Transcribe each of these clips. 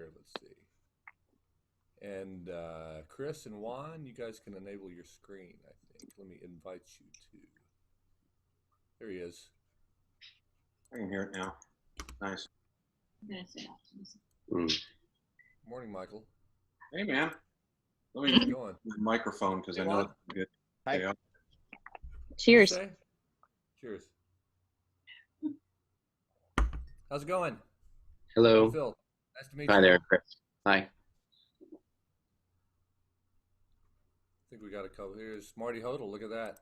here. Let's see. And Chris and Juan, you guys can enable your screen, I think. Let me invite you to. There he is. I can hear it now. Nice. Morning, Michael. Hey, man. Let How's me it going? the microphone because I know it's good. Hi. Yeah. Cheers. What'd you say? Cheers. How's it going? Hello. Phil. Nice to meet Hi you. there, Chris. Hi. I think we got a couple. Here's Marty Hodel. Look at that.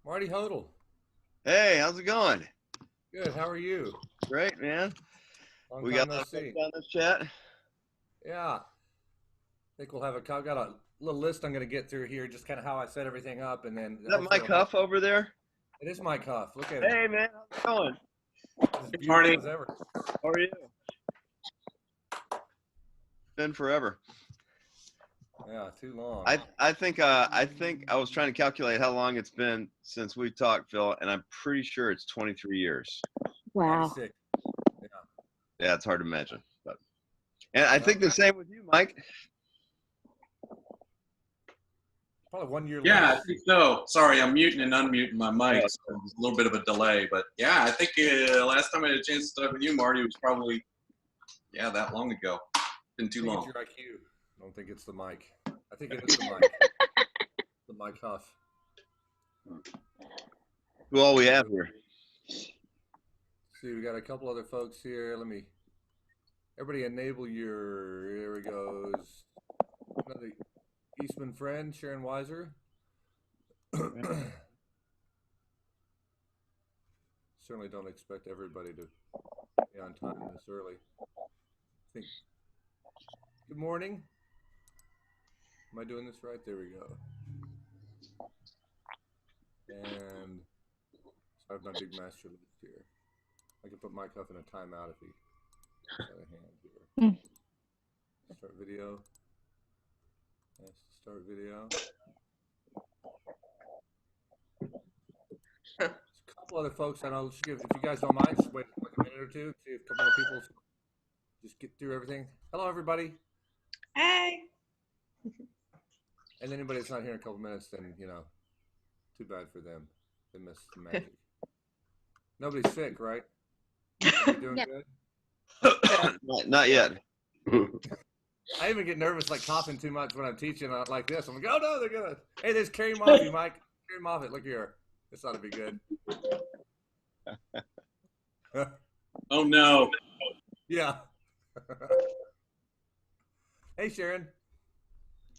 Marty Hodel. Hey, how's it going? Good. How are you? Great, man. Long We time got no a see. on this chat. Yeah. I think we'll have I've got a little list I'm going to get through here, just kind of how I set everything up, and then. Is that Mike Huff over there? It is Mike Huff. Look at it. Hey, man, how's it going? As beautiful Marty. as ever. How are you? Been forever. Yeah, too long. I think I was trying to calculate how long it's been since we talked, Phil, and I'm pretty sure it's 23 years. Wow. 96. Yeah, it's hard to imagine, but and I think the same with you, Mike. Probably 1 year Yeah, I less. think so. Sorry, I'm muting and unmuting my mic. So there's a little bit of a delay, but yeah, I think last time I had a chance to talk with you, Marty, was probably that long ago. Been too I think long. it's your IQ. I don't think it's the mic. I think it is the mic. The Mike Huff. Who all we have here? See, we got a couple other folks here. Everybody enable your, here it goes. Another Eastman friend, Sharon Weiser. Certainly don't expect everybody to be on time this early. Good morning. Am I doing this right? There we go. And so I have my big master list here. I can put Mike Huff in a timeout if he has a hand here. Start video. Yes, start video. There's a couple other folks I know. If you guys don't mind, just wait like a minute or two, see if a couple more people just get through everything. Hello, everybody. Hey. And anybody that's not here in a couple minutes, then, too bad for them. They missed the magic. Nobody's sick, right? Everybody doing good? Not yet. I even get nervous, like coughing too much when I'm teaching like this. I'm like, oh no, they're gonna. Hey, there's Carrie Moffett, Mike. Carrie Moffett, look here. This ought to be good. Oh no. Yeah. Hey, Sharon.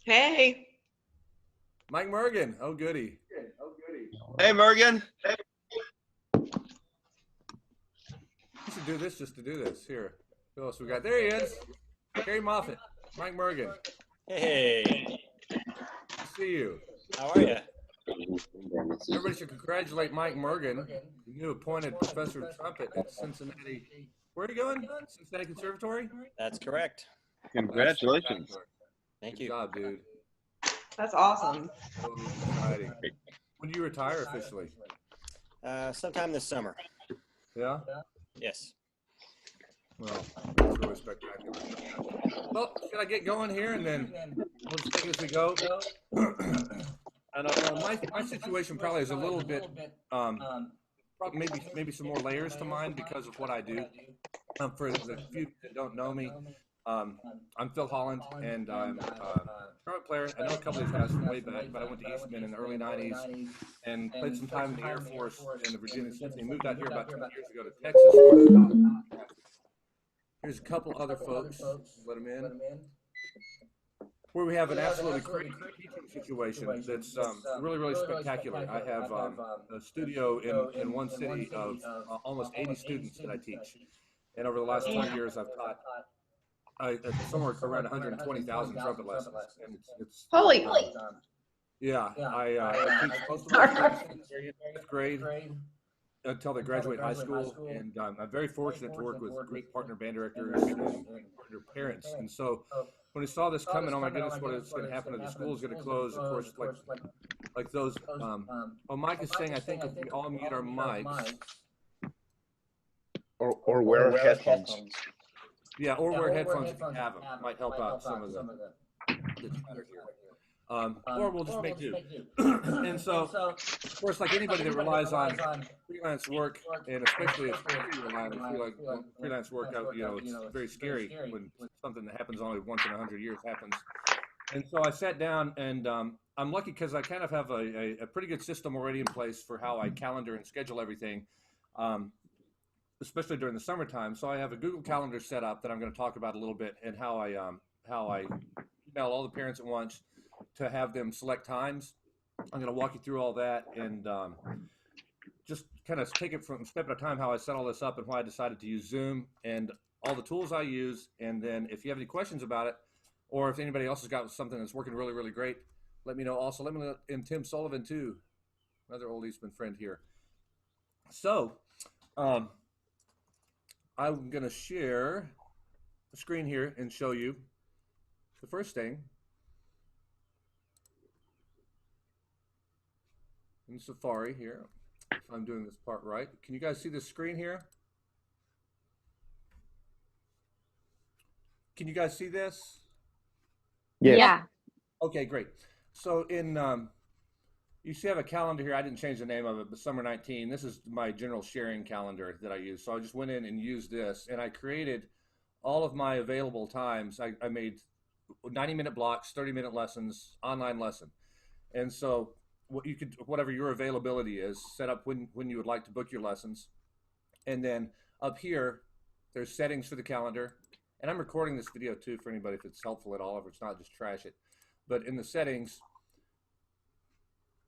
Hey. Mike Mergen. Oh, goody. Hey, Morgan. You should do this just to do this. Here. Who else we got? There he is. Carrie Moffett. Mike Mergen. Hey. Good to see you. How are you? Everybody should congratulate Mike Mergen, the new appointed professor of trumpet at Cincinnati. Where are you going? Cincinnati Conservatory? That's correct. Congratulations. Thank Good you. job, dude. That's awesome. So exciting. When do you retire officially? Sometime this summer. Yeah? Yes. Well, that's really spectacular. Well, should I get going here and then we'll just take it as we go? And my situation probably is a little bit, probably maybe some more layers to mine because of what I do. For the few that don't know me, I'm Phil Holland, and I'm a trumpet player. I know a couple of these guys from way back, but I went to Eastman in the early 90s and played some time in the Air Force in the Virginia Symphony. Moved out here about 2 years ago to Texas. Here's a couple other folks. Let them in. Where we have an absolutely great teaching situation that's really, really spectacular. I have a studio in one city of almost 80 students that I teach. And over the last 20 years, I've taught somewhere around 120,000 trumpet lessons. And it's Holy. yeah, I teach most of my students in 8th grade until they graduate high school. And I'm very fortunate to work with great partner band directors and partner parents. And so when we saw this coming, oh my goodness, what is going to happen? The school's going to close. Of course, like those. Oh, Mike is saying, I think if we all mute our mics. Or wear headphones. Yeah, or wear headphones if you have them. Might help out some of the chatter here. Or we'll just make do. And so, of course, like anybody that relies on freelance work, and especially if you rely on freelance work, it's very scary when something that happens only once in 100 years happens. And so I sat down, and I'm lucky because I kind of have a pretty good system already in place for how I calendar and schedule everything, especially during the summertime. So I have a Google Calendar set up that I'm going to talk about a little bit, and how I email all the parents at once to have them select times. I'm going to walk you through all that, and just kind of take it from step at a time how I set all this up and why I decided to use Zoom and all the tools I use. And then if you have any questions about it, or if anybody else has got something that's working really, really great, let me know. Also, let me know, and Tim Sullivan too, another old Eastman friend here. So I'm going to share the screen here and show you the first thing. In Safari here, if I'm doing this part right. Can you guys see the screen here? Can you guys see this? Yes. Yeah. Okay, great. So in, you see I have a calendar here. I didn't change the name of it, but Summer 19. This is my general sharing calendar that I use. So I just went in and used this, and I created all of my available times. I made 90-minute blocks, 30-minute lessons, online lesson. And so what you could, whatever your availability is, set up when you would like to book your lessons. And then up here, there's settings for the calendar. And I'm recording this video too for anybody if it's helpful at all, if it's not, just trash it. But in the settings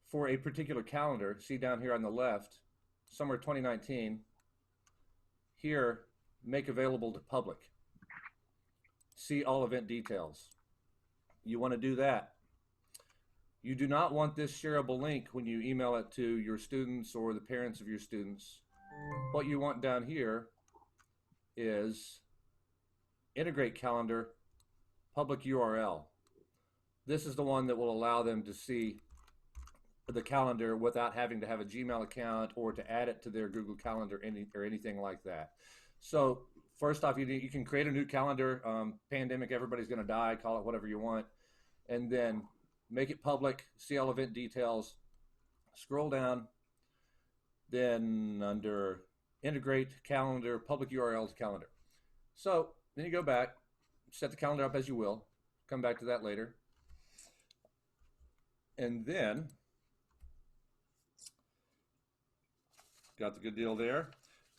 for a particular calendar, see down here on the left, Summer 2019, here, make available to public. See all event details. You want to do that. You do not want this shareable link when you email it to your students or the parents of your students. What you want down here is integrate calendar, public URL. This is the one that will allow them to see the calendar without having to have a Gmail account or to add it to their Google Calendar or anything like that. So first off, you can create a new calendar. Pandemic, everybody's going to die, call it whatever you want. And then make it public, see all event details, scroll down, then under integrate calendar, public URL to calendar. So then you go back, set the calendar up as you will, come back to that later. And then, got the good deal there.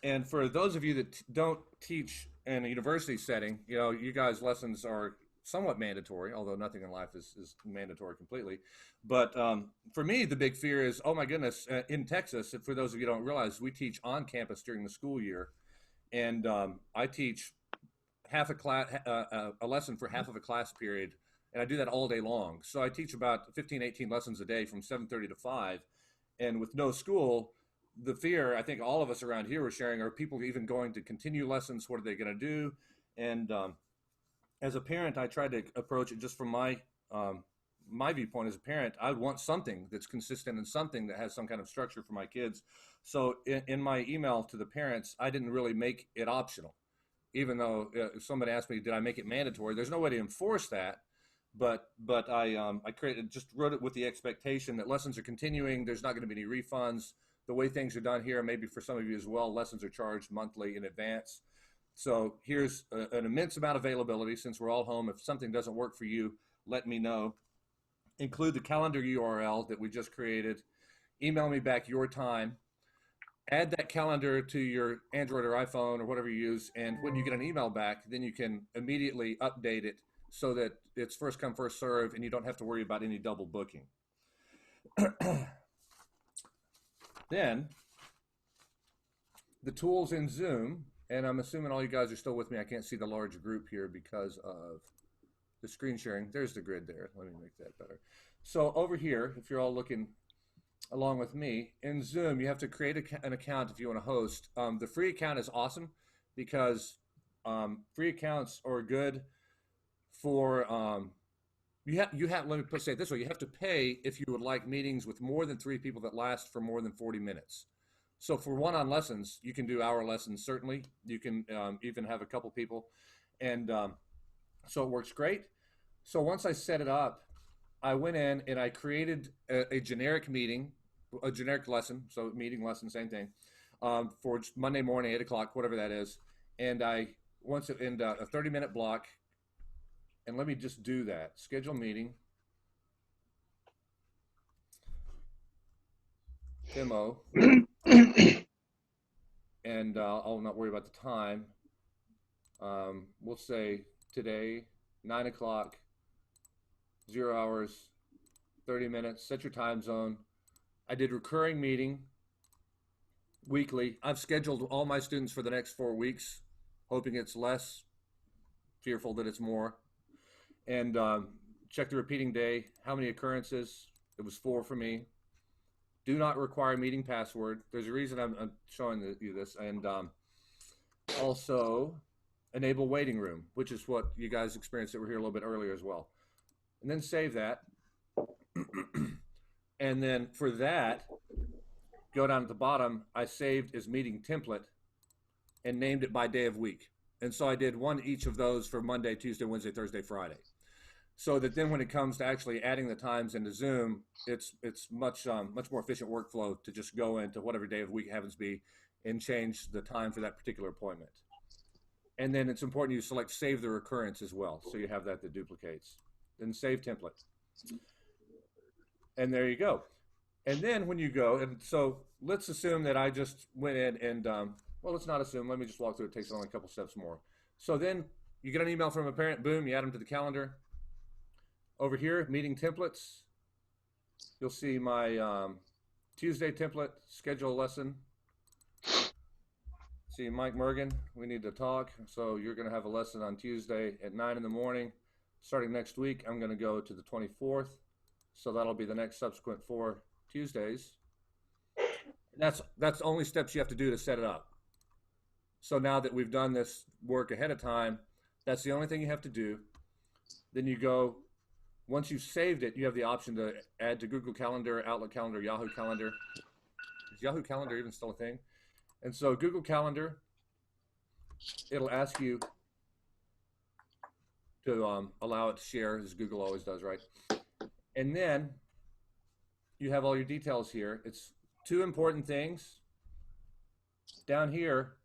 And for those of you that don't teach in a university setting, you guys' lessons are somewhat mandatory, although nothing in life is mandatory completely. But for me, the big fear is, oh my goodness, in Texas, for those of you who don't realize, we teach on campus during the school year. And I teach half a class, a lesson for half of a class period, and I do that all day long. So I teach about 15, 18 lessons a day from 7:30 to 5. And with no school, the fear, I think all of us around here were sharing, are people even going to continue lessons? What are they going to do? And as a parent, I tried to approach it just from my viewpoint as a parent. I want something that's consistent and something that has some kind of structure for my kids. So in my email to the parents, I didn't really make it optional, even though if somebody asked me, did I make it mandatory? There's no way to enforce that, but I wrote it with the expectation that lessons are continuing. There's not going to be any refunds. The way things are done here, maybe for some of you as well, lessons are charged monthly in advance. So here's an immense amount of availability since we're all home. If something doesn't work for you, let me know. Include the calendar URL that we just created. Email me back your time. Add that calendar to your Android or iPhone or whatever you use. And when you get an email back, then you can immediately update it so that it's first come, first serve, and you don't have to worry about any double booking. Then the tools in Zoom. And I'm assuming all you guys are still with me. I can't see the large group here because of the screen sharing. There's the grid there. Let me make that better. So over here, if you're all looking along with me, in Zoom, you have to create an account if you want to host. The free account is awesome because free accounts are good for let me say it this way, you have to pay if you would like meetings with more than 3 people that last for more than 40 minutes. So for one-on lessons, you can do hour lessons, certainly. You can even have a couple people. And so it works great. So once I set it up, I went in and I created a generic meeting, a generic lesson, so meeting, lesson, same thing, for Monday morning, 8 o'clock, whatever that is. And I once in a 30-minute block, and let me just do that. Schedule meeting. Demo. And I'll not worry about the time. We'll say today, 9 o'clock, 0 hours, 30 minutes, set your time zone. I did recurring meeting weekly. I've scheduled all my students for the next 4 weeks, hoping it's less, fearful that it's more. And check the repeating day, how many occurrences? It was 4 for me. Do not require meeting password. There's a reason I'm showing you this. And also enable waiting room, which is what you guys experienced that were here a little bit earlier as well. And then save that. And then for that, go down at the bottom, I saved as meeting template and named it by day of week. And so I did one each of those for Monday, Tuesday, Wednesday, Thursday, Friday. So that then when it comes to actually adding the times into Zoom, it's much more efficient workflow to just go into whatever day of the week it happens to be and change the time for that particular appointment. And then it's important you select save the recurrence as well, so you have that duplicates. Then save template. And there you go. And then when you go, and so let's assume that I just went in and, well, let's not assume, let me just walk through, it takes only a couple steps more. So then you get an email from a parent, boom, you add them to the calendar. Over here, meeting templates, you'll see my Tuesday template, schedule a lesson. See Mike Mergen, we need to talk. So you're gonna have a lesson on Tuesday at 9 in the morning. Starting next week, I'm gonna go to the 24th. So that'll be the next subsequent 4 Tuesdays. That's the only steps you have to do to set it up. So now that we've done this work ahead of time, that's the only thing you have to do. Then you go, once you've saved it, you have the option to add to Google Calendar, Outlook Calendar, Yahoo Calendar. Is Yahoo Calendar even still a thing? And so Google Calendar, it'll ask you to allow it to share, as Google always does, right? And then you have all your details here. It's 2 important things. Down here,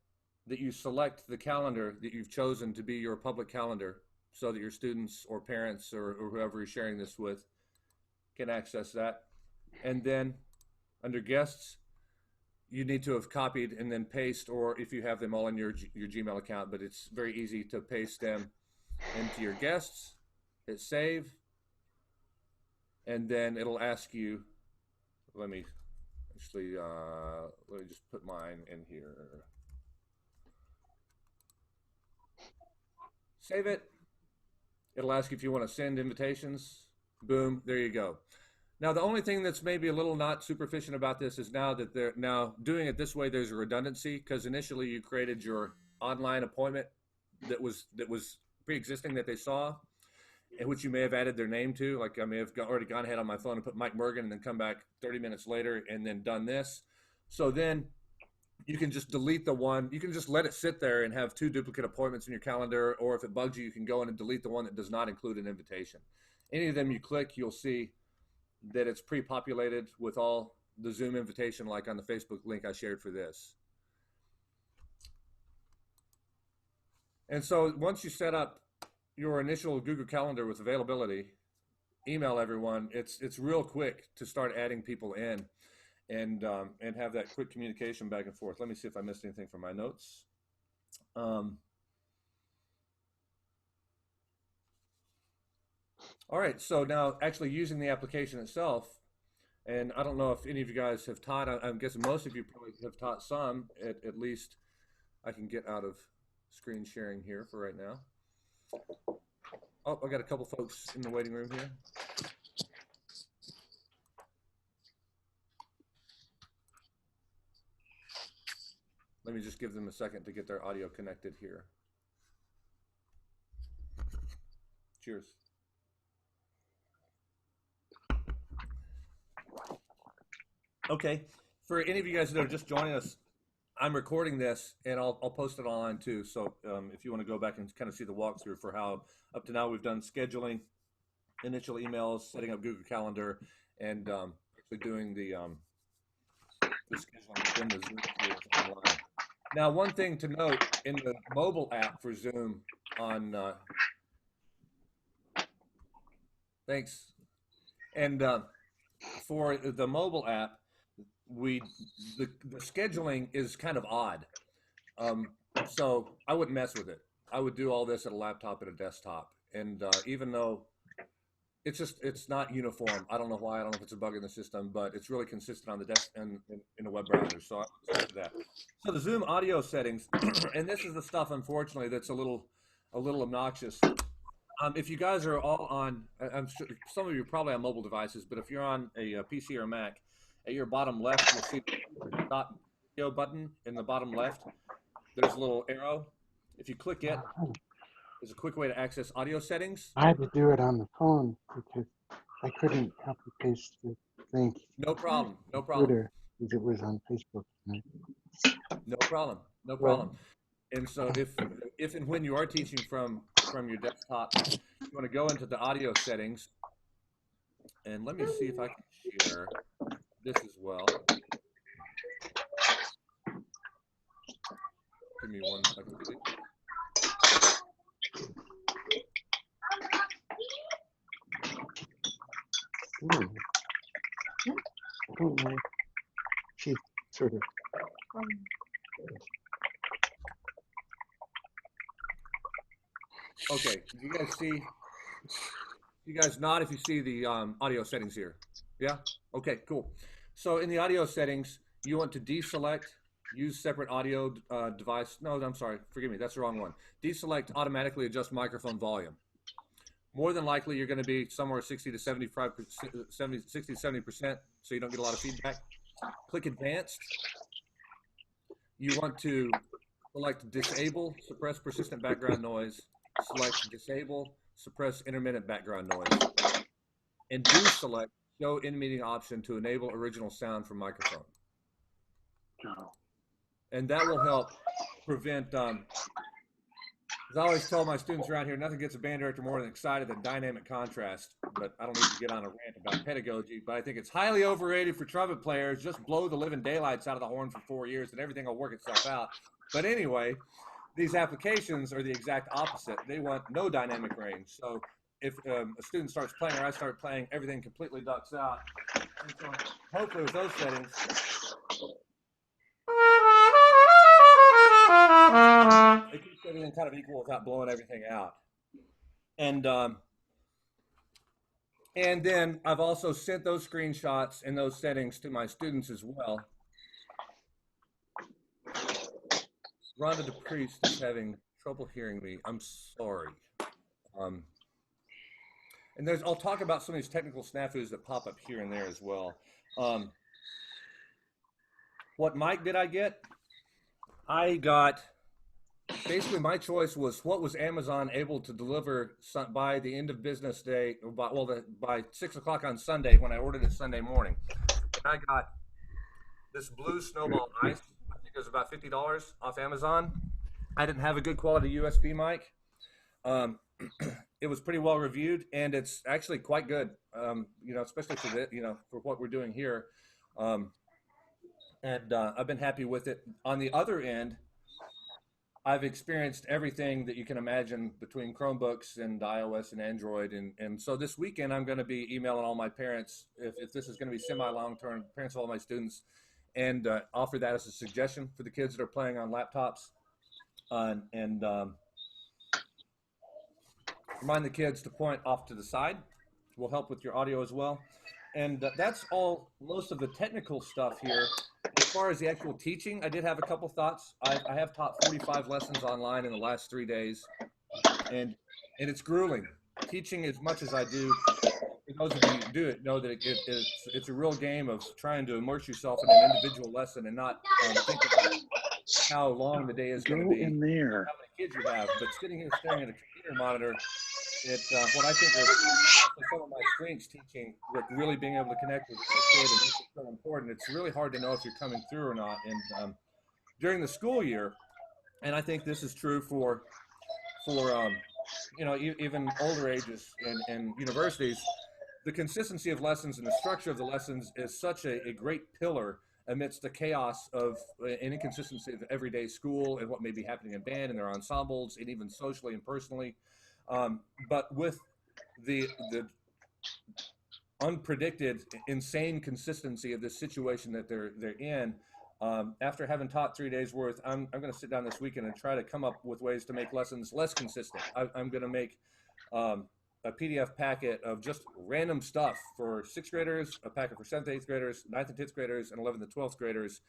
that you select the calendar that you've chosen to be your public calendar so that your students or parents or whoever you're sharing this with can access that. And then under guests, you need to have copied and then paste, or if you have them all in your Gmail account, but it's very easy to paste them into your guests, hit save, and then it'll ask you, let me just put mine in here. Save it. It'll ask you if you want to send invitations. Boom, there you go. Now, the only thing that's maybe a little not super efficient about this is now that they're now doing it this way, there's a redundancy, because initially you created your online appointment that was pre-existing that they saw, in which you may have added their name to. Like I may have already gone ahead on my phone and put Mike Mergen and then come back 30 minutes later and then done this. So then you can just delete the one. You can just let it sit there and have 2 duplicate appointments in your calendar, or if it bugs you, you can go in and delete the one that does not include an invitation. Any of them you click, you'll see that it's pre-populated with all the Zoom invitation, like on the Facebook link I shared for this. And so once you set up your initial Google Calendar with availability, email everyone. It's real quick to start adding people in and have that quick communication back and forth. Let me see if I missed anything from my notes. All right, so now actually using the application itself, and I don't know if any of you guys have taught, I'm guessing most of you probably have taught some, at least. I can get out of screen sharing here for right now. Oh, I got a couple folks in the waiting room here. Let me just give them a second to get their audio connected here. Cheers. Okay, for any of you guys that are just joining us, I'm recording this and I'll post it online too. So if you want to go back and kind of see the walkthrough for how up to now we've done scheduling, initial emails, setting up Google Calendar, and actually doing the scheduling within the Zoom tools online. Now, one thing to note in the mobile app for Zoom on thanks, and for the mobile app, the scheduling is kind of odd. So I wouldn't mess with it. I would do all this at a laptop and a desktop. And even though it's not uniform, I don't know why. I don't know if it's a bug in the system, but it's really consistent on the desk and in the web browser. So I would stick to that. So the Zoom audio settings, and this is the stuff, unfortunately, that's a little obnoxious. If you guys are all on, I'm sure some of you are probably on mobile devices, but if you're on a PC or a Mac, at your bottom left, you'll see the dot video button in the bottom left. There's a little arrow. If you click it, there's a quick way to access audio settings. I had to do it on the phone because I couldn't copy paste the link. No problem. No problem. Twitter, because it was on Facebook. No problem. No problem. And so if and when you are teaching from your desktop, you want to go into the audio settings. And let me see if I can share this as well. Give me 1 second, please. Ooh. I don't know. She sort of. Okay, do you guys see? You guys nod if you see the audio settings here. Yeah? Okay, cool. So in the audio settings, you want to deselect, use separate audio device. No, I'm sorry. Forgive me. That's the wrong one. Deselect, automatically adjust microphone volume. More than likely, you're going to be somewhere 60 to 75%, 60 to 70%, so you don't get a lot of feedback. Click Advanced. You want to select Disable, Suppress Persistent Background Noise. Select Disable, Suppress Intermittent Background Noise. And do select Show in-meeting option to enable original sound from microphone. And that will help prevent, as I always tell my students around here, nothing gets a band director more than excited than dynamic contrast. But I don't need to get on a rant about pedagogy, but I think it's highly overrated for trumpet players. Just blow the living daylights out of the horn for 4 years and everything will work itself out. But anyway, these applications are the exact opposite. They want no dynamic range. So if a student starts playing or I start playing, everything completely ducks out. And so hopefully with those settings, it keeps everything kind of equal without blowing everything out. And then I've also sent those screenshots and those settings to my students as well. Rhonda DePriest is having trouble hearing me. I'm sorry. And I'll talk about some of these technical snafus that pop up here and there as well. What mic did I get? I got, basically my choice was what was Amazon able to deliver by the end of business day, by 6 o'clock on Sunday when I ordered it Sunday morning. And I got this blue Snowball Ice. I think it was about $50 off Amazon. I didn't have a good quality USB mic. It was pretty well reviewed, and it's actually quite good. Especially for for what we're doing here. And I've been happy with it. On the other end, I've experienced everything that you can imagine between Chromebooks and iOS and Android. And so this weekend, I'm going to be emailing all my parents, if this is going to be semi-long-term, parents of all my students, and offer that as a suggestion for the kids that are playing on laptops. And remind the kids to point off to the side. Will help with your audio as well. And that's all, most of the technical stuff here. As far as the actual teaching, I did have a couple thoughts. I have taught 45 lessons online in the last 3 days, and it's grueling. Teaching as much as I do, for those of you who do it, know that it's a real game of trying to immerse yourself in an individual lesson and not think about how long the day is going to be, in there. how many kids you have. But sitting here staring at a computer monitor what I think was some of my strengths teaching, like really being able to connect with a kid and it's so important. It's really hard to know if you're coming through or not. And during the school year, and I think this is true for even older ages and universities, the consistency of lessons and the structure of the lessons is such a great pillar amidst the chaos of and inconsistency of everyday school and what may be happening in band and their ensembles and even socially and personally. But with the unpredicted, insane consistency of this situation that they're in, after having taught 3 days worth, I'm going to sit down this weekend and try to come up with ways to make lessons less consistent. I'm going to make a PDF packet of just random stuff for 6th graders, a packet for 7th, 8th graders, 9th and 10th graders, and 11th and 12th graders,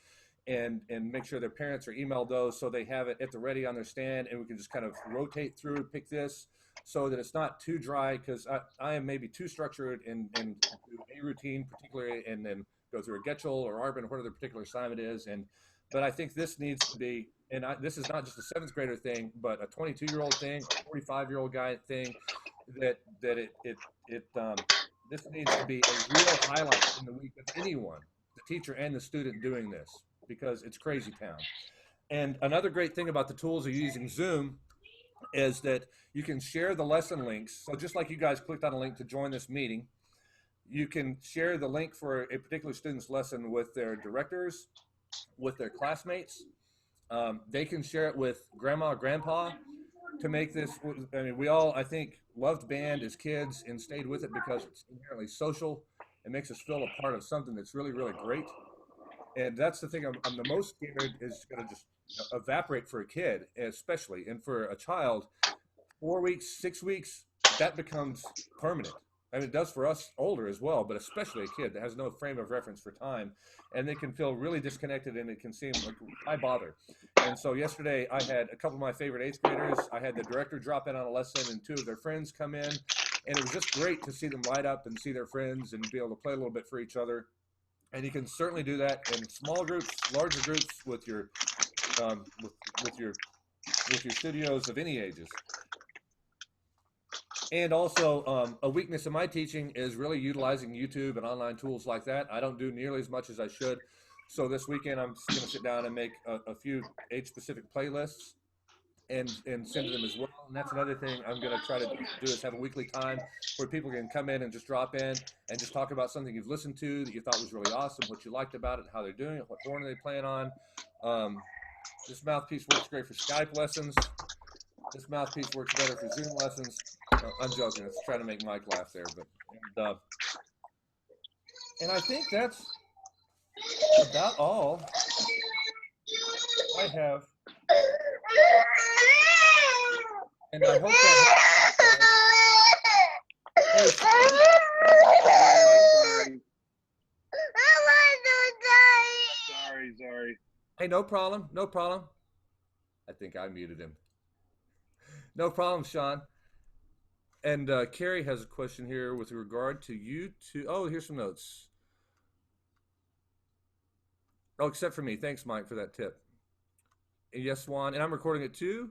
and make sure their parents are emailed those so they have it at the ready on their stand, and we can just kind of rotate through, pick this, so that it's not too dry, because I am maybe too structured and do a routine particularly, and then go through a Getchell or Arbin or whatever the particular assignment is. But I think this needs to be, and this is not just a 7th grader thing, but a 22-year-old thing, a 45-year-old guy thing, that this needs to be a real highlight in the week of anyone, the teacher and the student doing this, because it's crazy town. And another great thing about the tools of using Zoom is that you can share the lesson links. So just like you guys clicked on a link to join this meeting, you can share the link for a particular student's lesson with their directors, with their classmates. They can share it with grandma, grandpa to make this. I mean, we all, I think, loved band as kids and stayed with it because it's inherently social. It makes us feel a part of something that's really, really great. And that's the thing I'm the most scared is going to just evaporate for a kid, especially. And for a child, 4 weeks, 6 weeks, that becomes permanent. I mean, it does for us older as well, but especially a kid that has no frame of reference for time, and they can feel really disconnected, and it can seem like, why bother? And so yesterday I had a couple of my favorite 8th graders. I had the director drop in on a lesson and 2 of their friends come in, and it was just great to see them light up and see their friends and be able to play a little bit for each other. And you can certainly do that in small groups, larger groups, with your with your studios of any ages. And also, a weakness in my teaching is really utilizing YouTube and online tools like that. I don't do nearly as much as I should. So this weekend, I'm going to sit down and make a few age-specific playlists and send to them as well. And that's another thing I'm going to try to do is have a weekly time where people can come in and just drop in and just talk about something you've listened to that you thought was really awesome, what you liked about it, how they're doing it, what horn are they playing on. This mouthpiece works great for Skype lessons. This mouthpiece works better for Zoom lessons. I'm joking. It's trying to make Mike laugh there, but and I think that's about all I have. And I hope that. Sorry. Hey, no problem. No problem. I think I muted him. No problem, Sean. And Carrie has a question here with regard to you two. Oh, here's some notes. Oh, except for me. Thanks, Mike, for that tip. And yes, Juan. And I'm recording it too.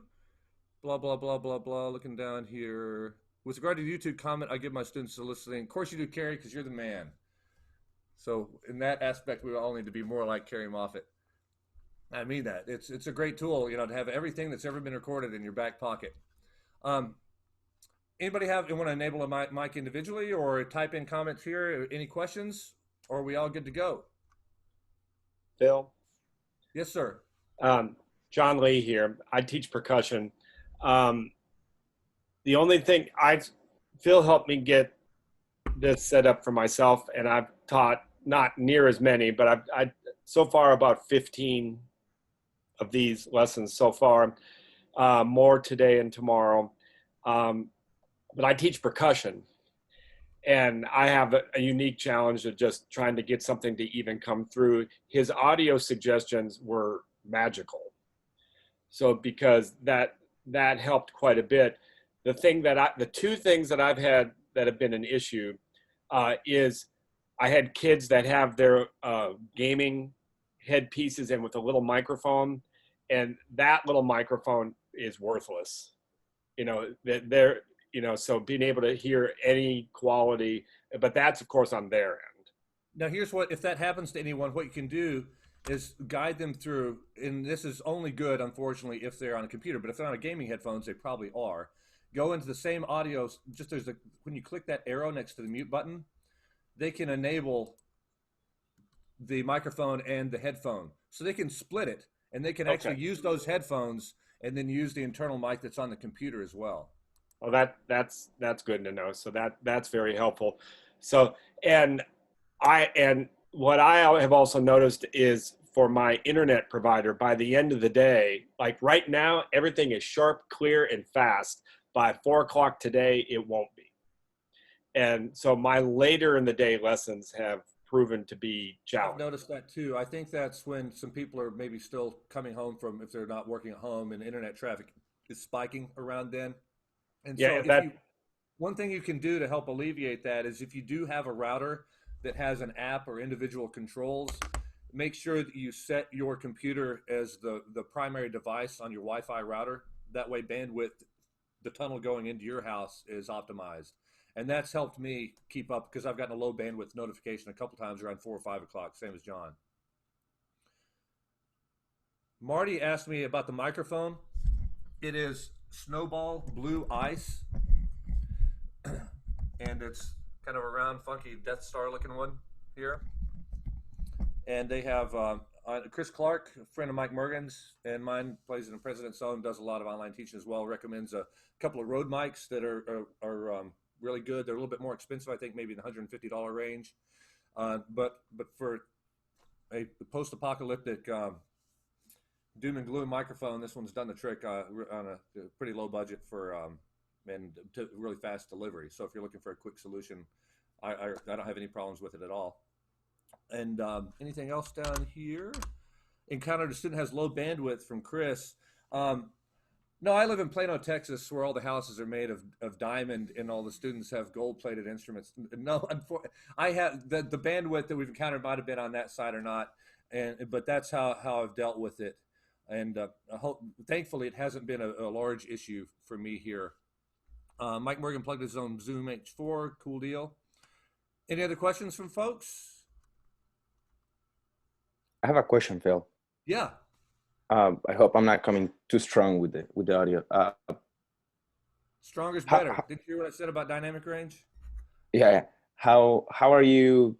Blah, blah, blah, blah, blah. Looking down here. With regard to the YouTube comment, I give my students a listening. Of course you do, Carrie, because you're the man. So in that aspect, we all need to be more like Carrie Moffett. I mean that. It's a great tool, to have everything that's ever been recorded in your back pocket. Anybody want to enable a mic individually or type in comments here? Any questions? Or are we all good to go? Phil? Yes, sir. John Lee here. I teach percussion. The only thing Phil helped me get this set up for myself, and I've taught not near as many, but I've so far about 15 of these lessons so far, more today and tomorrow. But I teach percussion, and I have a unique challenge of just trying to get something to even come through. His audio suggestions were magical. So because that helped quite a bit. The 2 things that I've had that have been an issue is I had kids that have their gaming headpieces in with a little microphone, and that little microphone is worthless. so being able to hear any quality, but that's of course on their end. Now, here's what, if that happens to anyone, what you can do is guide them through, and this is only good, unfortunately, if they're on a computer, but if they're on a gaming headphones, they probably are. Go into the same audio, just when you click that arrow next to the mute button, they can enable the microphone and the headphone. So they can split it, and they can actually use those headphones and then use the internal mic that's on the computer as well. Well, that's good to know. So that's very helpful. So, and what I have also noticed is for my internet provider, by the end of the day, like right now, everything is sharp, clear, and fast. By 4 o'clock today, it won't be. And so my later in the day lessons have proven to be I've challenging. noticed that too. I think that's when some people are maybe still coming home from, if they're not working at home, and internet traffic is spiking around then. And Yeah, so one thing you can do to help alleviate that is, if you do have a router that has an app or individual controls, make sure that you set your computer as the primary device on your Wi-Fi router. That way bandwidth, the tunnel going into your house, is optimized. And that's helped me keep up, because I've gotten a low bandwidth notification a couple times around 4 or 5 o'clock, same as John. Marty asked me about the microphone. It is Snowball Blue Ice, and it's kind of a round, funky Death Star looking one here. And they have Chris Clark, a friend of Mike Mergen's, and mine, plays in the President's Zone, does a lot of online teaching as well, recommends a couple of Rode mics that are really good. They're a little bit more expensive, I think maybe in the $150 range. But for a post-apocalyptic doom and gloom microphone, this one's done the trick on a pretty low budget and really fast delivery. So if you're looking for a quick solution, I don't have any problems with it at all. And anything else down here? Encountered a student has low bandwidth from Chris. No, I live in Plano, Texas, where all the houses are made of diamond and all the students have gold-plated instruments. No, I have the bandwidth that we've encountered might have been on that side or not, but that's how I've dealt with it. And thankfully, it hasn't been a large issue for me here. Mike Morgan plugged his own Zoom H4, cool deal. Any other questions from folks? I have a question, Phil. Yeah. I hope I'm not coming too strong with the audio. Stronger is better. Did you hear what I said about dynamic range? Yeah. How are you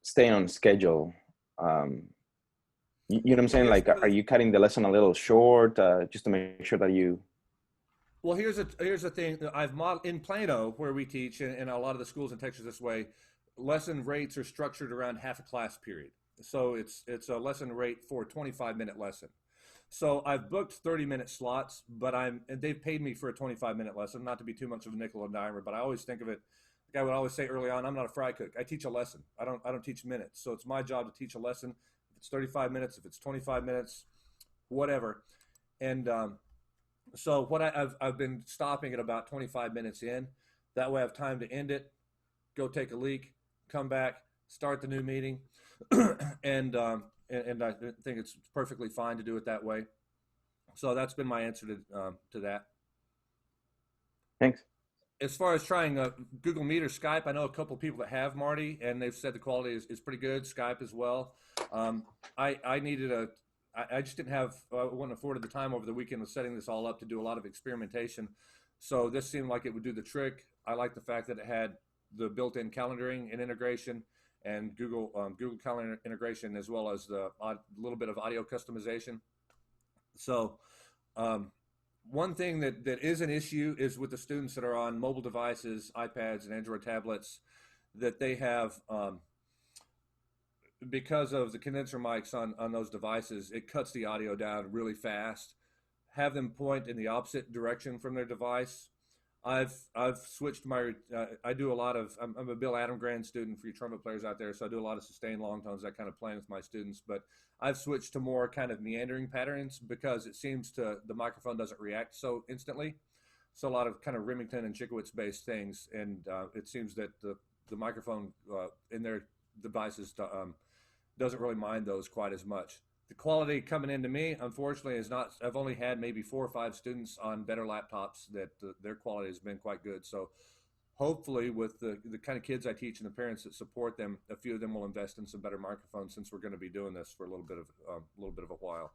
staying on schedule? You know what I'm saying? Like, are you cutting the lesson a little short just to make sure that you? Well, here's the thing. I've modeled in Plano, where we teach, and a lot of the schools in Texas this way. Lesson rates are structured around half a class period. So it's a lesson rate for a 25-minute lesson. So I've booked 30-minute slots, but they've paid me for a 25-minute lesson, not to be too much of a nickel and dimer, but I always think of it, like I would always say early on, I'm not a fry cook. I teach a lesson. I don't teach minutes. So it's my job to teach a lesson. If it's 35 minutes, if it's 25 minutes, whatever. And so what I've been stopping at about 25 minutes in. That way I have time to end it, go take a leak, come back, start the new meeting. And I think it's perfectly fine to do it that way. So that's been my answer to that. Thanks. As far as trying Google Meet or Skype, I know a couple of people that have, Marty, and they've said the quality is pretty good. Skype as well. I just didn't have, wasn't afforded the time over the weekend of setting this all up to do a lot of experimentation. So this seemed like it would do the trick. I like the fact that it had the built-in calendaring and integration, and Google Calendar integration, as well as the little bit of audio customization. So one thing that is an issue is with the students that are on mobile devices, iPads and Android tablets, that they have, because of the condenser mics on those devices, it cuts the audio down really fast. Have them point in the opposite direction from their device. I've switched my, I do a lot of, I'm a Bill Adamgren student for you trumpet players out there, so I do a lot of sustained long tones, that kind of playing with my students, but I've switched to more kind of meandering patterns because it seems the microphone doesn't react so instantly. So a lot of kind of Remington and Chikowitz based things, and it seems that the microphone in their devices doesn't really mind those quite as much. the quality coming into me, unfortunately, is not. I've only had maybe 4 or 5 students on better laptops that their quality has been quite good. So hopefully, with the kind of kids I teach and the parents that support them, a few of them will invest in some better microphones since we're going to be doing this for a little bit of a while.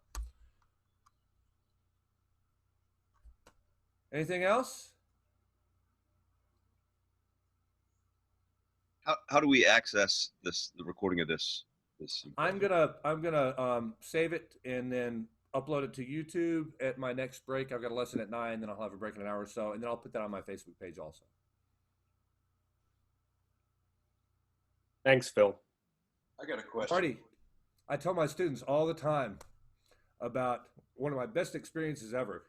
Anything else? How do we access this, the recording of this? I'm gonna save it and then upload it to YouTube at my next break. I've got a lesson at 9, then I'll have a break in an hour or so, and then I'll put that on my Facebook page also. Thanks, Phil. I got a question. Marty, I tell my students all the time about one of my best experiences ever.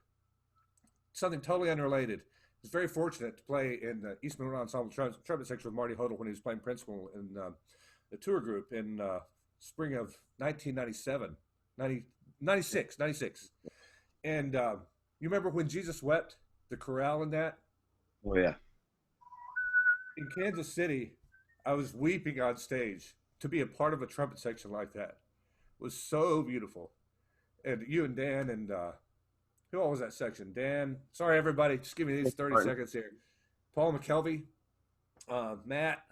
Something totally unrelated. I was very fortunate to play in the Eastman Ensemble trumpet section with Marty Hodel when he was playing principal in the tour group in spring of 1997, 96. And you remember when Jesus wept, the chorale in that? Oh yeah. In Kansas City, I was weeping on stage to be a part of a trumpet section like that. It was so beautiful. And you and Dan and who all was that section? Dan. Sorry, everybody. Just give me these 30 seconds here. Paul McKelvey, Matt,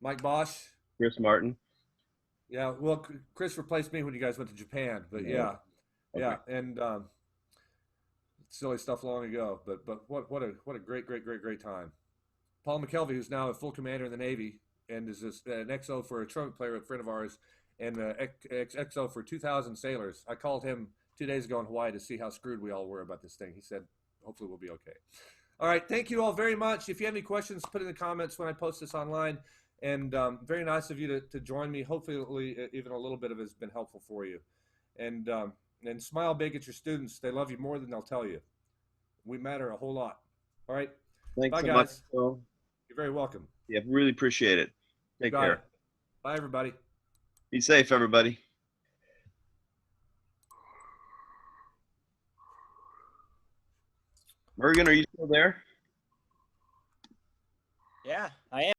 Mike Bosch. Chris Martin. Yeah, well, Chris replaced me when you guys went to Japan, but yeah, and silly stuff long ago. But what a great time. Paul McKelvey, who's now a full commander in the Navy, and is an XO for a trumpet player, a friend of ours, and XO for 2,000 sailors. I called him 2 days ago in Hawaii to see how screwed we all were about this thing. He said, hopefully we'll be okay. All right, thank you all very much. If you have any questions, put in the comments when I post this online. And very nice of you to join me. Hopefully even a little bit of it has been helpful for you. And smile big at your students. They love you more than they'll tell you. We matter a whole lot. All right. Thanks Bye, so guys. much, Phil. You're very welcome. Yeah, really appreciate it. Take Got care. it. Bye, everybody. Be safe, everybody. Morgan, are you still there? Yeah, I am.